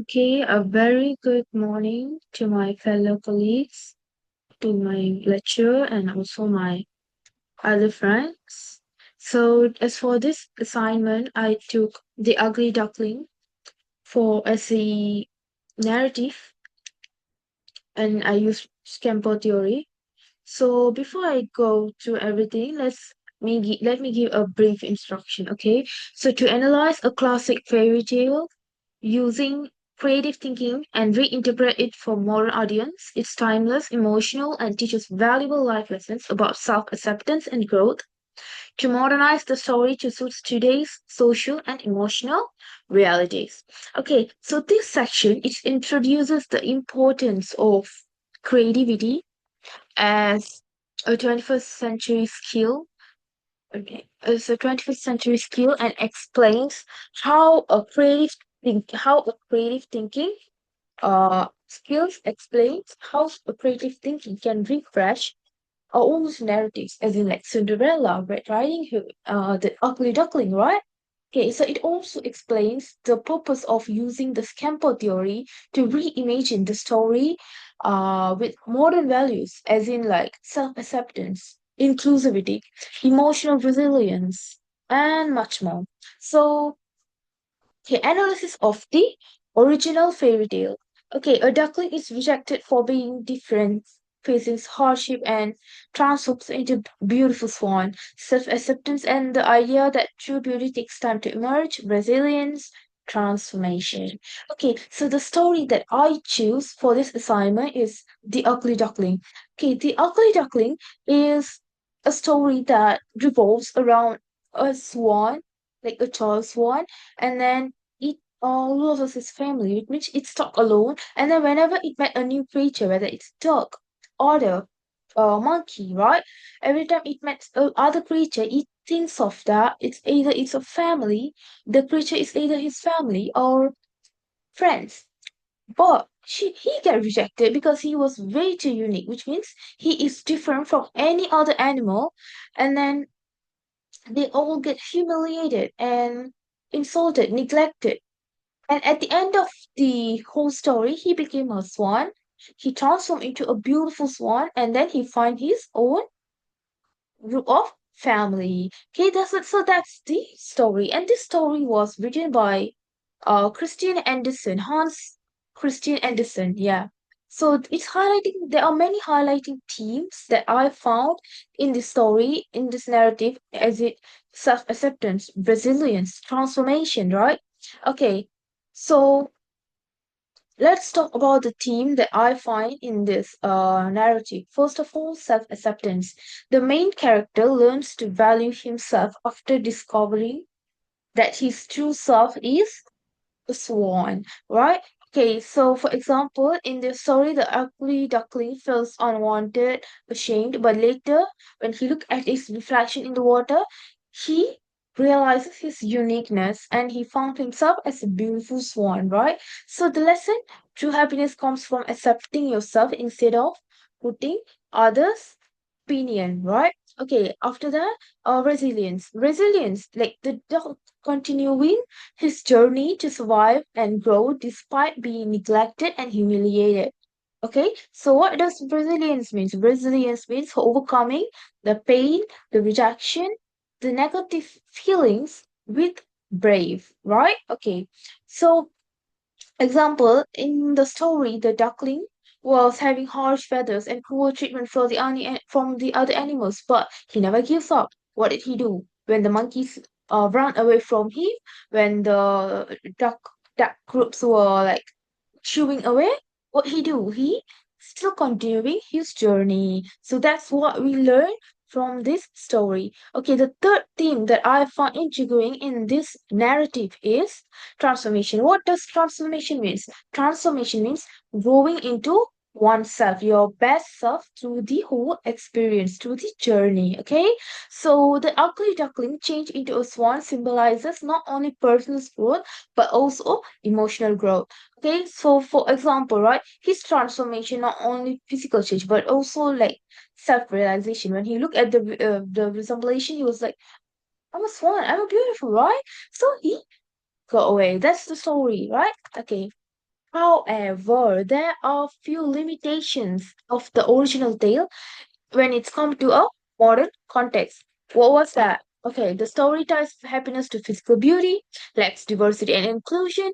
Okay, a very good morning to my fellow colleagues, to my lecturer, and also my other friends. So, as for this assignment, I took The Ugly Duckling for as a narrative, and I used Scamper theory. So, before I go to everything, let me give a brief instruction. Okay, so to analyze a classic fairy tale using creative thinking and reinterpret it for modern audience. It's timeless, emotional, and teaches valuable life lessons about self-acceptance and growth. To modernize the story to suit today's social and emotional realities. Okay, so this section it introduces the importance of creativity as a 21st century skill. Okay, as a 21st century skill and explains how a creative thinking skills explains how a creative thinking can refresh our own narratives, as in like Cinderella, Red Riding Hood, the Ugly Duckling, right? Okay, so it also explains the purpose of using the Scamper theory to reimagine the story with modern values, as in like self-acceptance, inclusivity, emotional resilience, and much more. So okay, analysis of the original fairy tale. Okay, a duckling is rejected for being different, faces hardship and transforms into beautiful swan. Self-acceptance and the idea that true beauty takes time to emerge, resilience, transformation. Okay, so the story that I choose for this assignment is The Ugly Duckling. Okay, The Ugly Duckling is a story that revolves around a swan, like a tall swan, and then it loses its family, which means it's stuck alone. And then whenever it met a new creature, whether it's dog, otter, monkey, right? Every time it met other creature, it thinks of that it's a family. The creature is either his family or friends. But he get rejected because he was way too unique, which means he is different from any other animal. And then they all get humiliated and insulted, neglected. And at the end of the whole story, he became a swan. He transformed into a beautiful swan, and then he find his own group of family. Okay, that's it. So that's the story. And this story was written by Christian Andersen, Hans Christian Andersen. Yeah. So it's highlighting. There are many highlighting themes that I found in this story, in this narrative, as it self acceptance, resilience, transformation. Right. Okay. So let's talk about the theme that I find in this narrative. First of all, self acceptance. The main character learns to value himself after discovering that his true self is a swan, right? Okay, so for example, in the story, the ugly duckling feels unwanted, ashamed, but later, when he looked at his reflection in the water, he realizes his uniqueness and he found himself as a beautiful swan, right? So the lesson true happiness comes from accepting yourself instead of putting others' opinion, right? Okay, after that, resilience. Resilience, like the dog continuing his journey to survive and grow despite being neglected and humiliated. Okay, so what does resilience mean? Resilience means overcoming the pain, the rejection, the negative feelings with brave, right? Okay, so example, in the story, the duckling was having harsh feathers and cruel treatment from the other animals, but he never gives up. What did he do? When the monkeys ran away from him, when the duck groups were like chewing away, what he do? He still continuing his journey. So that's what we learn from this story. Okay, the third theme that I find intriguing in this narrative is transformation. What does transformation means? Transformation means growing into oneself, your best self through the whole experience, through the journey. Okay, so the ugly duckling change into a swan symbolizes not only personal growth but also emotional growth. Okay, so for example, right, his transformation not only physical change but also like self-realization. When he looked at the resemblance, he was like, "I'm a swan. I'm a beautiful, right?" So he got away. That's the story, right? Okay. However, there are few limitations of the original tale when it's come to a modern context. What was that? Okay, the story ties happiness to physical beauty, lacks diversity and inclusion.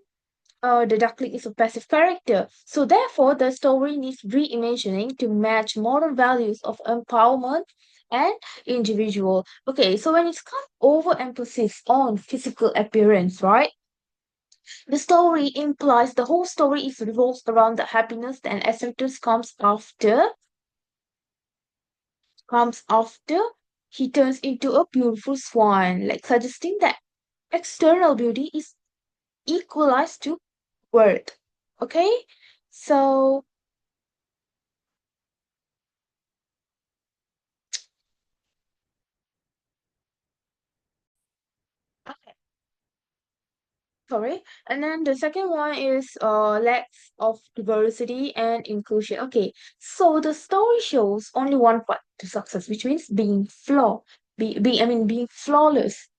The duckling is a passive character, so therefore the story needs reimagining to match modern values of empowerment and individual. Okay, so when it's come overemphasis on physical appearance, right? The story implies the whole story is revolves around the happiness and acceptance comes after he turns into a beautiful swan, like suggesting that external beauty is equalized to worth. Okay, so okay, sorry. And then the second one is lacks of diversity and inclusion. Okay, so the story shows only one path to success, which means being being flawless,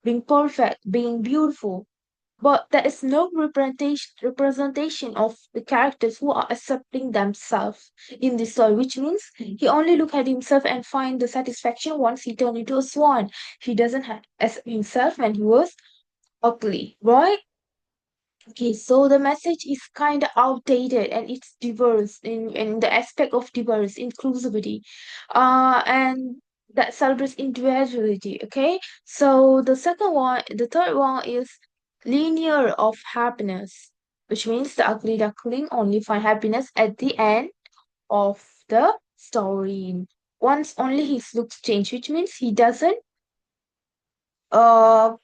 being perfect, being beautiful. But there is no representation of the characters who are accepting themselves in this story, which means he only look at himself and find the satisfaction once he turned into a swan. He doesn't have as himself when he was ugly, right? Okay, so the message is kind of outdated and it's diverse in the aspect of diverse inclusivity, and that celebrates individuality. Okay, so the third one is linear of happiness, which means the ugly duckling only find happiness at the end of the story. Once only his looks change, which means he doesn't uh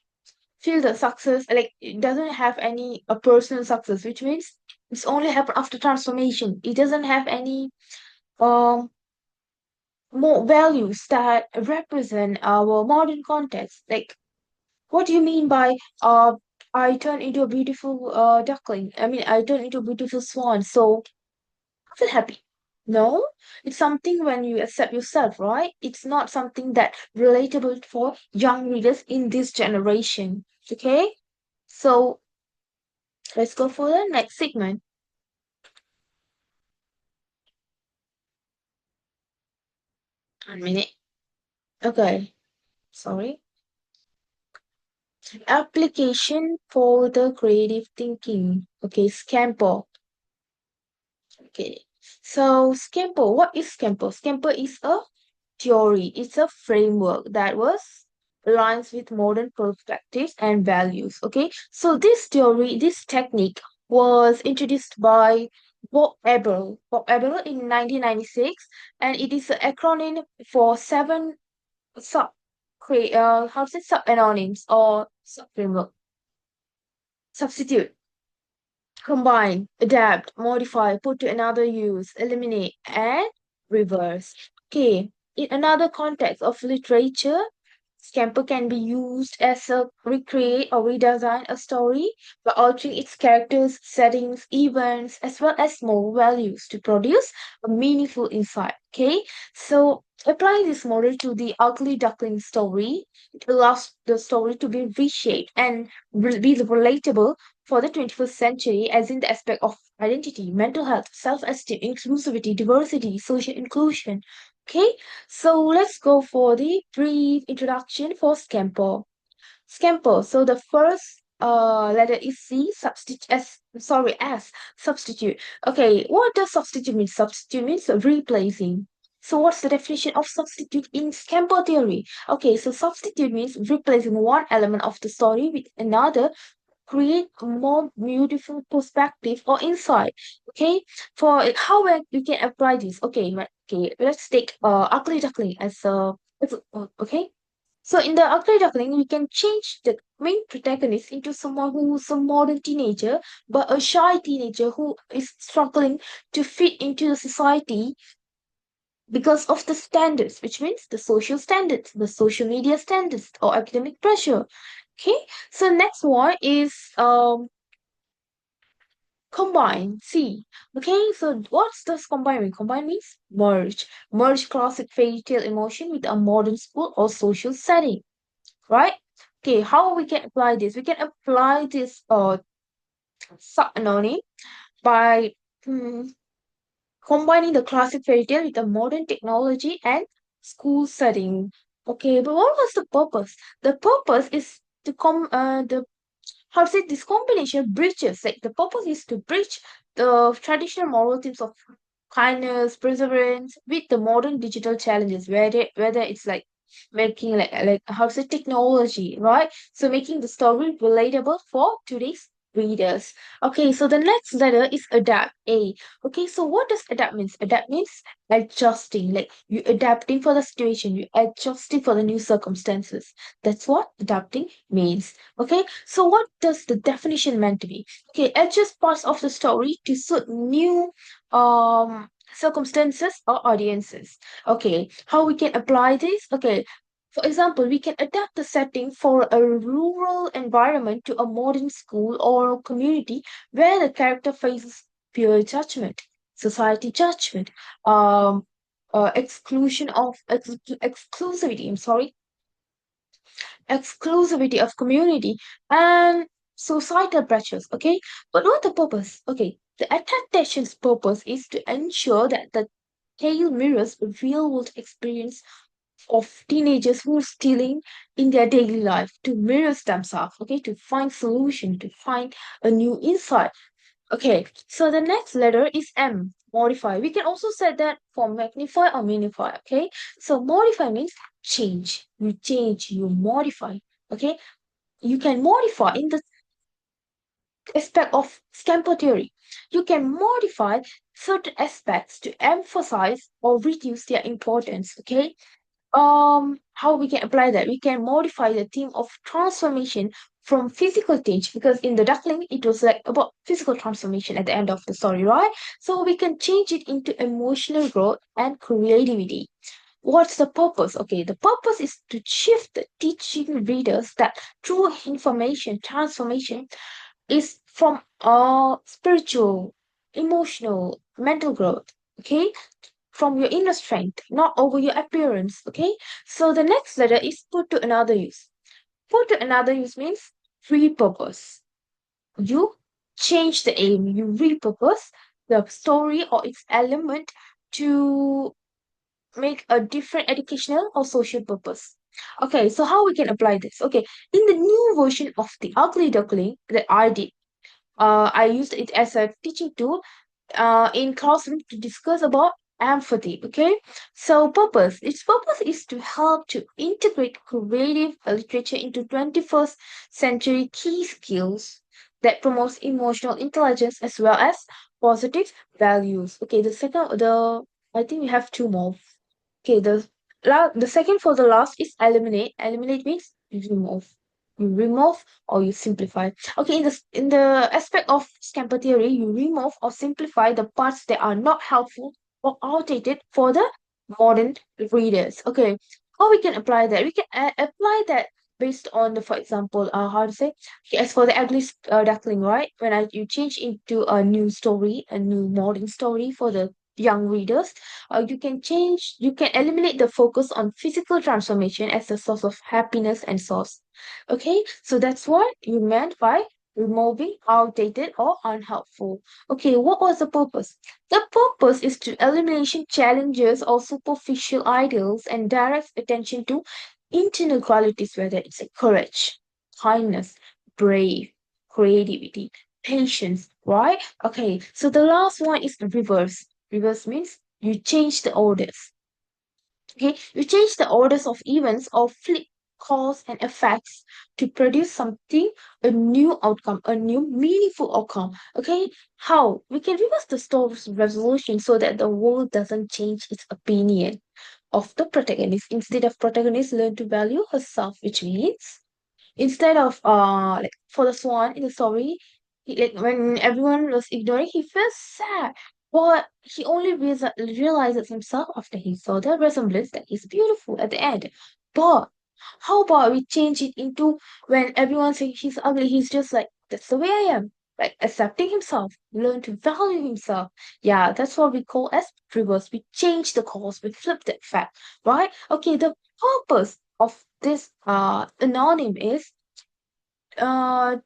feel the success, like it doesn't have any a personal success, which means it's only happen after transformation. It doesn't have any um more values that represent our modern context. Like, what do you mean by I turn into a beautiful duckling? I mean, I turn into a beautiful swan, so I feel happy. No, it's something when you accept yourself, right? It's not something that relatable for young readers in this generation. Okay, so let's go for the next segment. One minute. Okay, sorry. Application for the creative thinking. Okay, Scamper. Okay. So Scamper, what is Scamper? Scamper is a theory. It's a framework that was aligns with modern perspectives and values. Okay. So this theory, this technique was introduced by Bob Ebel in 1996, and it is an acronym for seven sub how to say sub anonyms or sub framework. Substitute, combine, adapt, modify, put to another use, eliminate, and reverse. Okay. In another context of literature, Scamper can be used as a recreate or redesign a story by altering its characters, settings, events, as well as more values to produce a meaningful insight. Okay, so applying this model to the ugly duckling story, it allows the story to be reshaped and be relatable for the 21st century, as in the aspect of identity, mental health, self-esteem, inclusivity, diversity, social inclusion. Okay, so let's go for the brief introduction for Scamper. Scamper. So the first letter is C, substitute S, sorry, S, substitute. Okay, what does substitute mean? Substitute means replacing. So what's the definition of substitute in Scamper theory? Okay, so substitute means replacing one element of the story with another, create a more beautiful perspective or insight. Okay, for how we can apply this. Okay, okay, let's take ugly duckling okay. So in the ugly duckling, we can change the main protagonist into someone who's a modern teenager, but a shy teenager who is struggling to fit into the society because of the standards, which means the social standards, the social media standards, or academic pressure. Okay, so next one is combine. See, okay, so what's this combine mean? Combine means merge. Merge classic fairy tale emotion with a modern school or social setting, right? Okay, how we can apply this? We can apply this sub-anonym by mm, combining the classic fairy tale with the modern technology and school setting. Okay, but what was the purpose? The purpose is to the how to say this combination bridges, like the purpose is to bridge the traditional moral themes of kindness, perseverance with the modern digital challenges, whether it's like making like how to say technology, right? So making the story relatable for today's readers. Okay, so the next letter is adapt. A. Okay, so what does adapt means? Adapt means adjusting, like you adapting for the situation, you adjusting for the new circumstances. That's what adapting means. Okay, so what does the definition meant to be? Okay, adjust parts of the story to suit new circumstances or audiences. Okay, how we can apply this? Okay, for example, we can adapt the setting for a rural environment to a modern school or community where the character faces peer judgment, society judgment, um, exclusion of exclusivity. I'm sorry, exclusivity of community and societal pressures. Okay, but what the purpose? Okay, the adaptation's purpose is to ensure that the tale mirrors the real world experience of teenagers who are stealing in their daily life to mirror themselves, okay, to find solution, to find a new insight. Okay, so the next letter is M, modify. We can also set that for magnify or minify, okay? So modify means change, you modify, okay? You can modify in the aspect of Scamper theory. You can modify certain aspects to emphasize or reduce their importance, okay? How we can apply that? We can modify the theme of transformation from physical change, because in the duckling it was like about physical transformation at the end of the story, right? So we can change it into emotional growth and creativity. What's the purpose? Okay, the purpose is to shift the teaching readers that true information transformation is from spiritual, emotional, mental growth. Okay, from your inner strength, not over your appearance. Okay, so the next letter is put to another use. Put to another use means repurpose. You change the aim, you repurpose the story or its element to make a different educational or social purpose. Okay, so how we can apply this? Okay, in the new version of the ugly duckling that I did, I used it as a teaching tool in classroom to discuss about empathy. Okay, so its purpose is to help to integrate creative literature into 21st century key skills that promotes emotional intelligence as well as positive values. Okay, the I think we have two more. Okay, the second for the last is eliminate. Eliminate means remove. You remove or you simplify. Okay, in the aspect of scamper theory, you remove or simplify the parts that are not helpful or outdated for the modern readers. Okay, how we can apply that? We can apply that based on the, for example, how to say, okay, as for the ugly duckling, right? When you change into a new story, a new modern story for the young readers, you can eliminate the focus on physical transformation as a source of happiness and source. Okay, so that's what you meant by removing outdated or unhelpful. Okay, what was the purpose? The purpose is to elimination challenges or superficial ideals and direct attention to internal qualities, whether it's a courage, kindness, brave, creativity, patience, right? Okay, so the last one is the reverse. Reverse means you change the orders. Okay, you change the orders of events or flip cause and effects to produce something, a new outcome, a new meaningful outcome. Okay, how? We can reverse the story's resolution so that the world doesn't change its opinion of the protagonist. Instead of protagonist learn to value herself, which means instead of like for the swan in the story, like when everyone was ignoring, he feels sad. But he only realizes himself after he saw the resemblance that he's beautiful at the end. But how about we change it into when everyone says he's ugly, he's just like, that's the way I am. Like accepting himself, learn to value himself. Yeah, that's what we call as reverse. We change the cause, we flip that fact, right? Okay, the purpose of this anonym is uh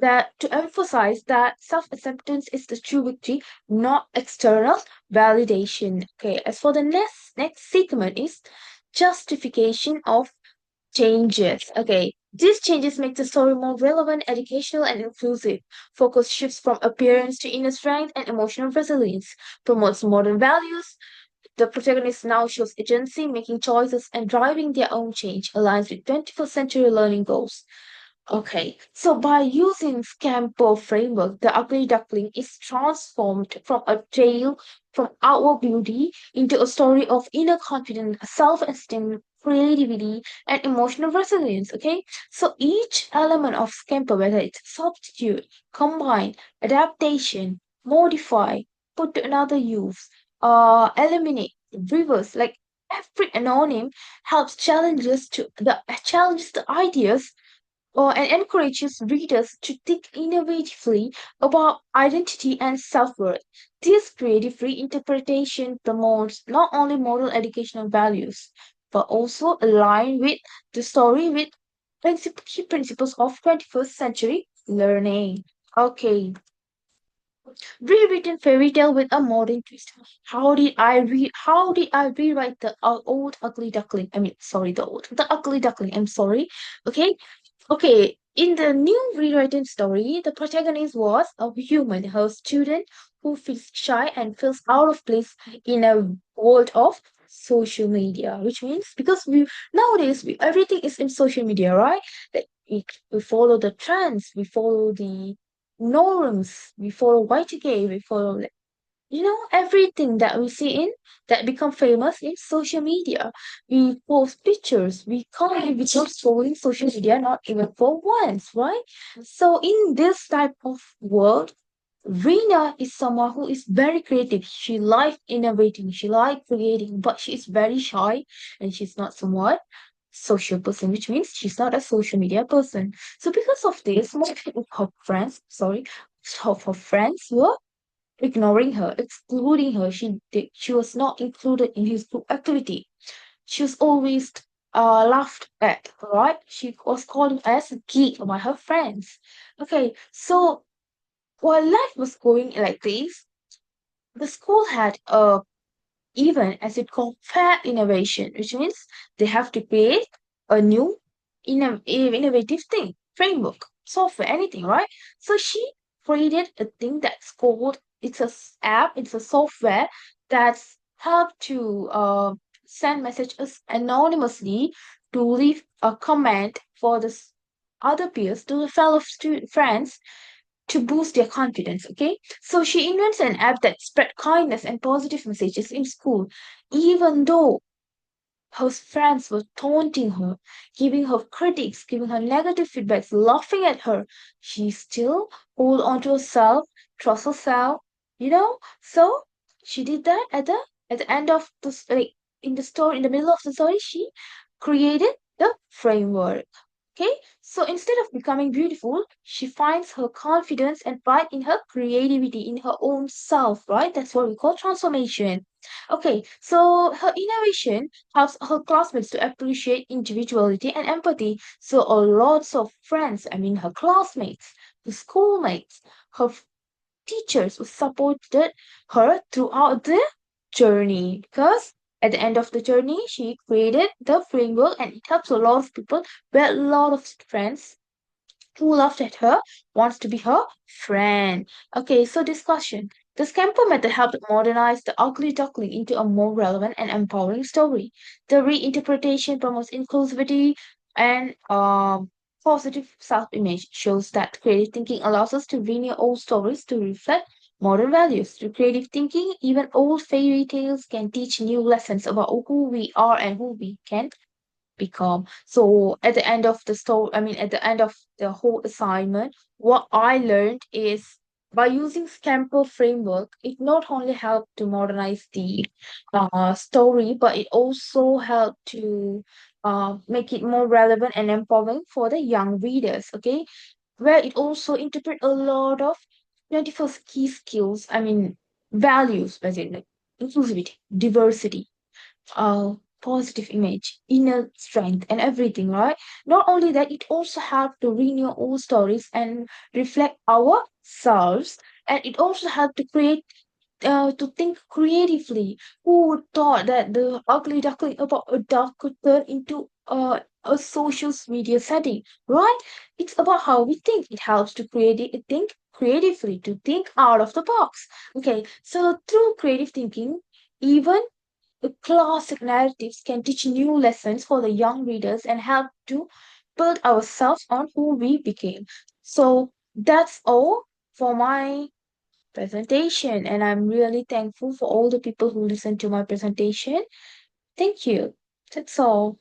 that to emphasize that self-acceptance is the true victory, not external validation. Okay, as for the next segment is justification of changes. Okay, these changes make the story more relevant, educational, and inclusive. Focus shifts from appearance to inner strength and emotional resilience. Promotes modern values. The protagonist now shows agency, making choices and driving their own change, aligns with 21st century learning goals. Okay, so by using Scamper framework, the ugly duckling is transformed from a tale from outward beauty into a story of inner confidence, self-esteem, creativity, and emotional resilience. Okay, so each element of Scamper, whether it's substitute, combine, adaptation, modify, put to another use, eliminate, reverse, like every anonym helps challenges the ideas and encourages readers to think innovatively about identity and self-worth. This creative reinterpretation promotes not only moral educational values, but also align with the story with key principles of 21st century learning. Okay, rewritten fairy tale with a modern twist. How did I rewrite the old ugly duckling? I mean, sorry, the ugly duckling. I'm sorry. Okay, okay, in the new rewritten story, the protagonist was a human, her student who feels shy and feels out of place in a world of social media, which means because we nowadays everything is in social media, right? Like we follow the trends, we follow the norms, we follow Y2K, we follow everything that we see in that become famous in social media. We post pictures. We can't live without scrolling social media, not even for once, right? So in this type of world, Rina is someone who is very creative. She likes innovating, she likes creating, but she is very shy and she's not somewhat social person, which means she's not a social media person. So because of this, most of her friends, sorry, of her friends were ignoring her, excluding her. She was not included in his group activity. She was always laughed at, right? She was called as a geek by her friends. Okay, so while life was going like this, the school had a event as it called Fair Innovation, which means they have to create a new innovative thing, framework, software, anything, right? So she created a thing that's called app, it's a software that's helped to send messages anonymously to leave a comment for the other peers to the fellow friends to boost their confidence. Okay, so she invents an app that spread kindness and positive messages in school, even though her friends were taunting her, giving her critics, giving her negative feedbacks, laughing at her. She still hold on to herself, trust herself, So she did that at the end of like in the story, in the middle of the story, she created the framework. Okay, so instead of becoming beautiful, she finds her confidence and pride in her creativity, in her own self, right? That's what we call transformation. Okay, so her innovation helps her classmates to appreciate individuality and empathy. So a lots of friends, I mean her classmates, the schoolmates, her teachers who supported her throughout the journey because at the end of the journey she created the framework and it helps a lot of people where a lot of friends who laughed at her wants to be her friend. Okay, so discussion. The Scamper method helped modernize the ugly duckling into a more relevant and empowering story. The reinterpretation promotes inclusivity and positive self-image, shows that creative thinking allows us to renew old stories to reflect modern values. Through creative thinking, even old fairy tales can teach new lessons about who we are and who we can become. So at the end of the story, I mean, at the end of the whole assignment, what I learned is by using Scamper framework, it not only helped to modernize the story, but it also helped to make it more relevant and empowering for the young readers. Okay, where it also interpret a lot of 21st key skills. I mean, values, as in like inclusivity, diversity, uh, positive image, inner strength, and everything, right? Not only that, it also helps to renew old stories and reflect ourselves, and it also helps to create to think creatively. Who would thought that the ugly duckling about a duck could turn into a social media setting, right? It's about how we think. It helps to think creatively, to think out of the box. Okay, so through creative thinking, even the classic narratives can teach new lessons for the young readers and help to build ourselves on who we became. So that's all for my presentation, and I'm really thankful for all the people who listened to my presentation. Thank you. That's all.